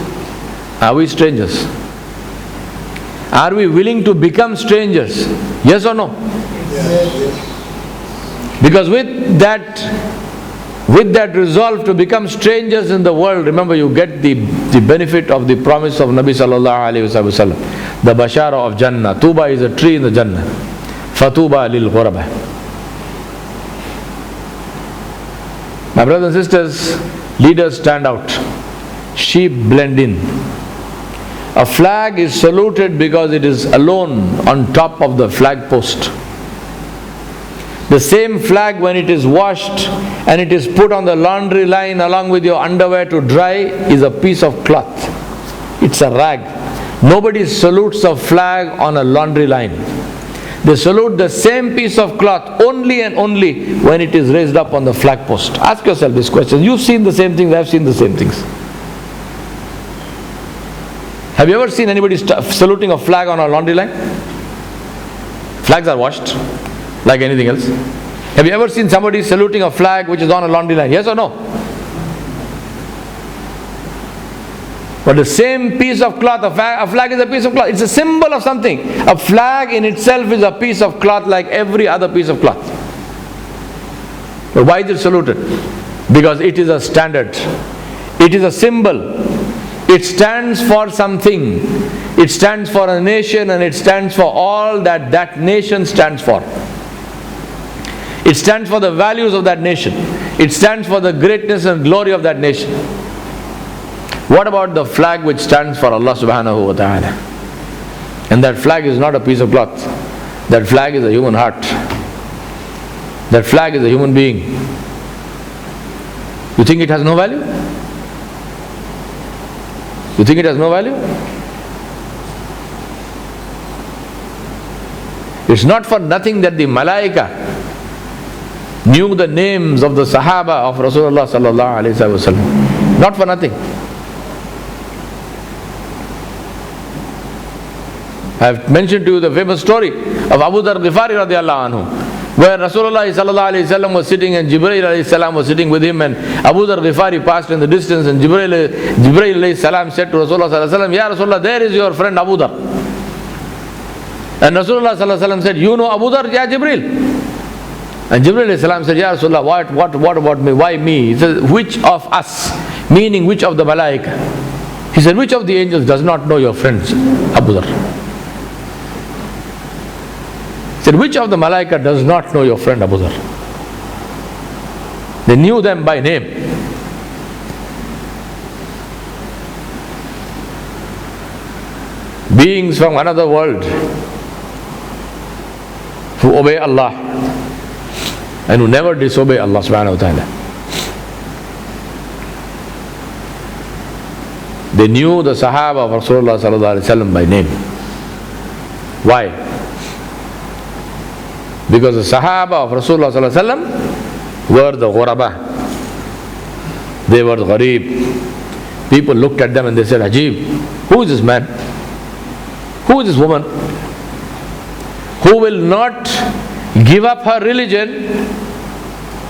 are we strangers? Are we willing to become strangers? Yes or no? Yes. Because with that resolve to become strangers in the world, remember you get the benefit of the promise of Nabi sallallahu alayhi wasallam, the bashara of Jannah. Tuba is a tree in the Jannah. Fatuba lil ghuraba. My brothers and sisters, leaders stand out. Sheep blend in. A flag is saluted because it is alone on top of the flag post. The same flag, when it is washed and it is put on the laundry line along with your underwear to dry, is a piece of cloth. It's a rag. Nobody salutes a flag on a laundry line. They salute the same piece of cloth only and only when it is raised up on the flag post. Ask yourself this question. You've seen the same things, I've seen the same things. Have you ever seen anybody saluting a flag on a laundry line? Flags are washed. like anything else. Have you ever seen somebody saluting a flag which is on a laundry line? Yes or no? But the same piece of cloth, a flag is a piece of cloth. It's a symbol of something. A flag in itself is a piece of cloth like every other piece of cloth. But why is it saluted? Because it is a standard. It is a symbol. It stands for something. It stands for a nation, and it stands for all that that nation stands for. It stands for the values of that nation. It stands for the greatness and glory of that nation. What about the flag which stands for Allah subhanahu wa ta'ala? And that flag is not a piece of cloth. That flag is a human heart. That flag is a human being. You think it has no value? You think it has no value? It's not for nothing that the Malaika knew the names of the Sahaba of Rasulullah sallallahu alaihi wasallam. Not for nothing. I have mentioned to you the famous story of Abu Dhar Ghifari radiallahu anhu, where Rasulullah sallallahu alaihi wasallam was sitting and Jibreel alayhi salam was sitting with him, and Abu Dhar Ghifari passed in the distance, and Jibreel alayhi salam said to Rasulullah sallallahu alaihi wasallam, Ya Rasulullah, there is your friend Abu Dhar. And Rasulullah sallallahu alaihi wasallam said, you know Abu Dhar? Ya Jibreel. And Jibreel alayhi salam said, Ya Rasulullah, what about me? Why me? He said, which of us? Meaning which of the Malaika? He said, which of the angels does not know your friends Abu Dhar? He said, which of the Malaika does not know your friend Abu Dhar? They knew them by name. Beings from another world who obey Allah and who never disobey Allah subhanahu wa ta'ala. They knew the Sahaba of Rasulullah sallallahu alaihi wasallam by name. Why? Because the Sahaba of Rasulullah sallallahu alaihi wasallam were the Ghuraba. They were the Gharib. People looked at them and they said, Ajib, who is this man? Who is this woman? Who will not give up her religion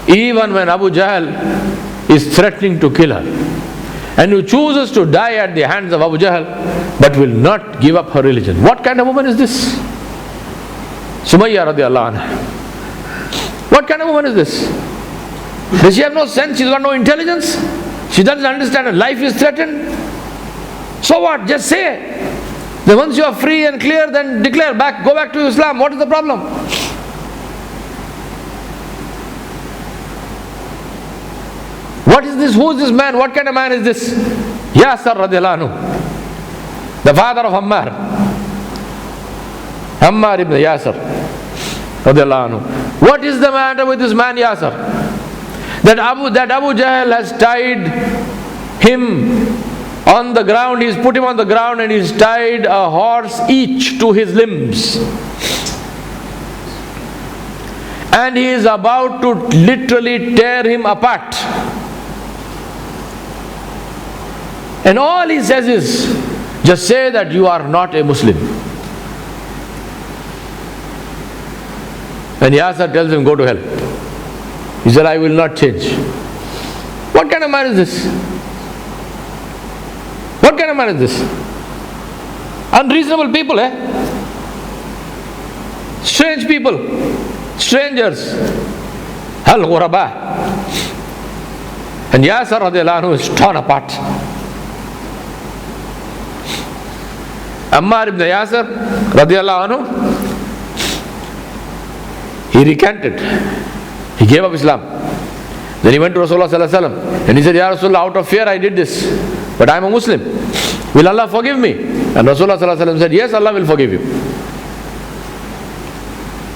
even when Abu Jahl is threatening to kill her, and who chooses to die at the hands of Abu Jahl but will not give up her religion. What kind of woman is this? Sumayya radiallahu anha. What kind of woman is this? Does she have no sense? She's got no intelligence? She doesn't understand that life is threatened? So what? Just say. Then once you are free and clear, then declare back, go back to Islam. What is the problem? What is this? Who is this man? What kind of man is this? Yasir radiallahu anhu, the father of Ammar. Ammar ibn Yasir radiallahu anhu. What is the matter with this man Yasir? That Abu Jahl has tied him on the ground, he's put him on the ground and he's tied a horse each to his limbs. And he is about to literally tear him apart. And all he says is, just say that you are not a Muslim. And Yasir tells him, go to hell. He said, I will not change. What kind of man is this? What kind of man is this? Unreasonable people, eh? Strange people. Strangers. Al-Ghuraba. And Yasir radiallahu anhu is torn apart. Ammar ibn Yasir radiallahu anhu, he recanted. He gave up Islam. Then he went to Rasulullah sallallahu alaihi wasallam and he said, Ya Rasulullah, out of fear I did this, but I am a Muslim. Will Allah forgive me? And Rasulullah sallallahu alaihi wasallam said, yes, Allah will forgive you.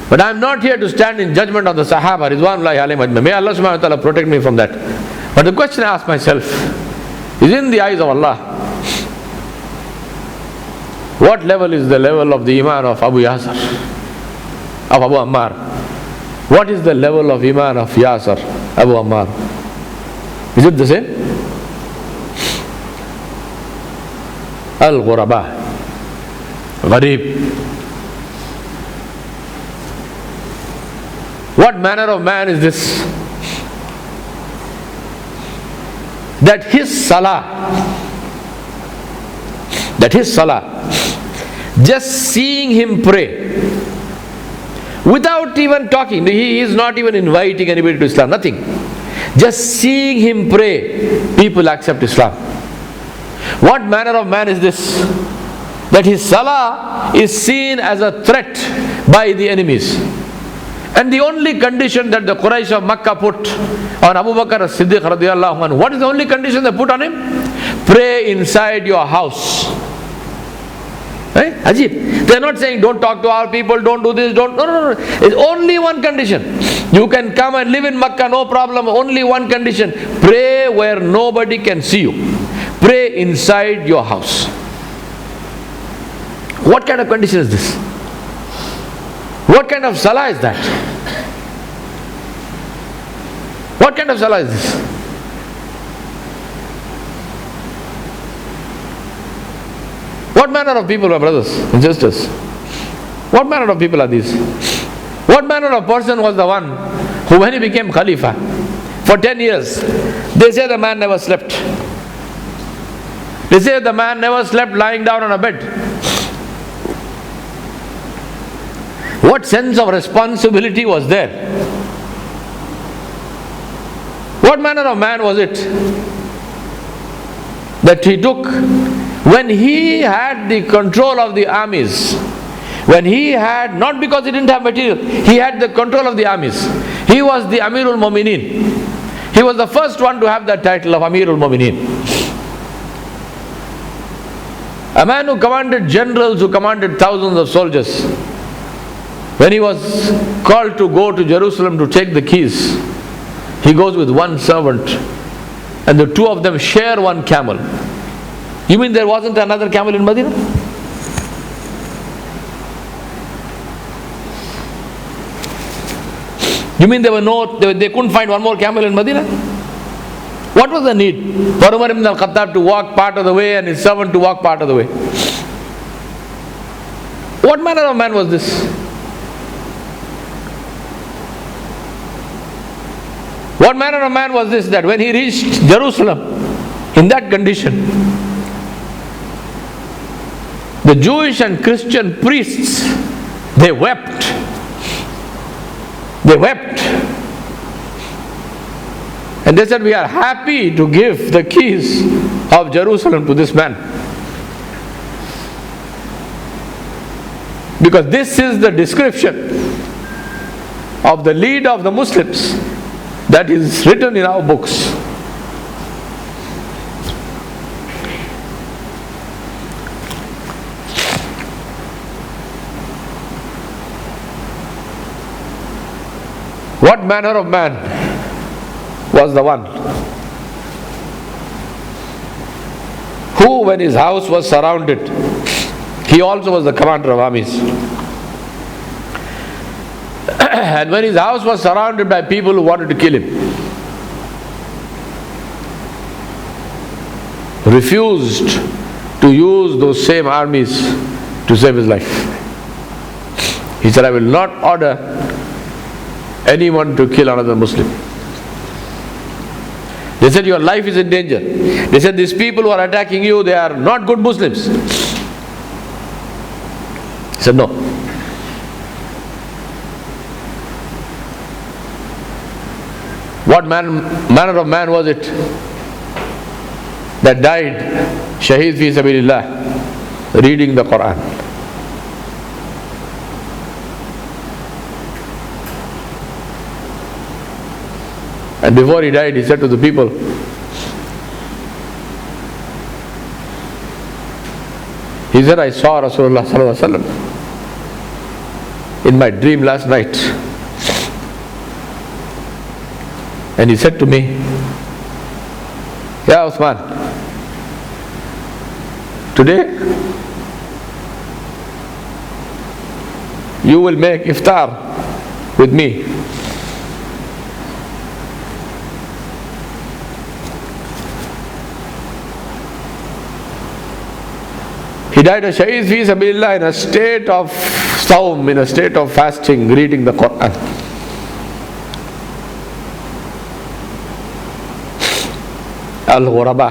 But I am not here to stand in judgment of the Sahaba, Ridwanullahi alayhim ajma'in. May Allah subhanahu wa ta'ala protect me from that. But the question I ask myself is, in the eyes of Allah, what level is the level of the Iman of Abu Yasir, of Abu Ammar? What is the level of Iman of Yasir, Abu Ammar? Is it the same? Al-Ghuraba, Gharib. What manner of man is this? That his salah, just seeing him pray, without even talking, he is not even inviting anybody to Islam, nothing. Just seeing him pray, people accept Islam. What manner of man is this? That his salah is seen as a threat by the enemies. And the only condition that the Quraysh of Makkah put on Abu Bakr as-Siddiq radiyallahu anhu, what is the only condition they put on him? Pray inside your house. Right? Ajib. They are not saying don't talk to our people, don't do this, don't. No. It's only one condition. You can come and live in Makkah, no problem. Only one condition. Pray where nobody can see you. Pray inside your house. What kind of condition is this? What kind of salah is that? What kind of salah is this? What manner of people, my brothers and sisters? What manner of people are these? What manner of person was the one who, when he became Khalifa, for 10 years, they say the man never slept. They say the man never slept lying down on a bed. What sense of responsibility was there? What manner of man was it that he took when he had the control of the armies? When he had, not because he didn't have material, he had the control of the armies. He was the Amirul Mu'mineen. He was the first one to have that title of Amirul Mu'mineen. A man who commanded generals, who commanded thousands of soldiers. When he was called to go to Jerusalem to take the keys, he goes with one servant and the two of them share one camel. You mean there wasn't another camel in Medina? You mean they couldn't find one more camel in Medina? What was the need for Umar ibn al-Khattab to walk part of the way and his servant to walk part of the way? What manner of man was this? What manner of man was this that when he reached Jerusalem in that condition, the Jewish and Christian priests, they wept. They wept. And they said, we are happy to give the keys of Jerusalem to this man. Because this is the description of the leader of the Muslims that is written in our books. What manner of man was the one who, when his house was surrounded, he also was the commander of armies. And when his house was surrounded by people who wanted to kill him, refused to use those same armies to save his life. He said, I will not order anyone to kill another Muslim. They said, your life is in danger. They said, these people who are attacking you, they are not good Muslims. He said, no. What manner of man was it that died Shaheed fi sabilillah, reading the Quran? And before he died, he said to the people, he said, I saw Rasulullah sallallahu alaihi wasallam in my dream last night. And he said to me, Ya Uthman, today you will make iftar with me. He died a shaheed fi sabilillah in a state of sawm, in a state of fasting, reading the Quran. Al-Ghuraba.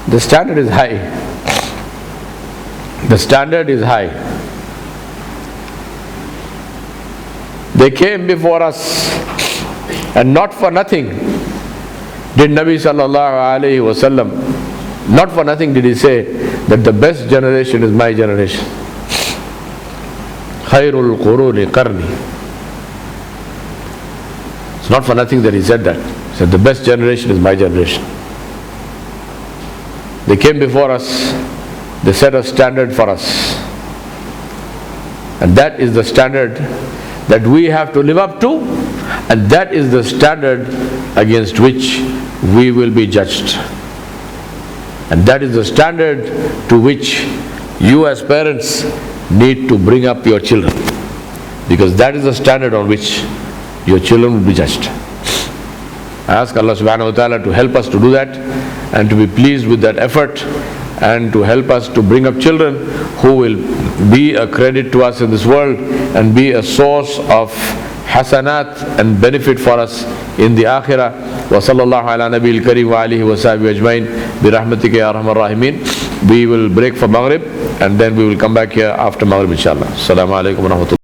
The standard is high. The standard is high. They came before us, and not for nothing did Nabi sallallahu alayhi wasallam, not for nothing did he say that the best generation is my generation. Khairul quruni qarni. It's not for nothing that he said that. He said the best generation is my generation. They came before us, they set a standard for us. And that is the standard that we have to live up to, and that is the standard against which we will be judged. And that is the standard to which you as parents need to bring up your children, because that is the standard on which your children will be judged. I ask Allah subhanahu wa ta'ala to help us to do that, and to be pleased with that effort, and to help us to bring up children who will be a credit to us in this world and be a source of hasanat and benefit for us in the akhirah. Wa sallallahu ala nabiyil kareem wa alihi wa sahbihi ajmain bi rahmatika ya arhamar rahimin. We will break for Maghrib and then we will come back here after Maghrib inshallah. Assalamu alaikum wa rahmatullah.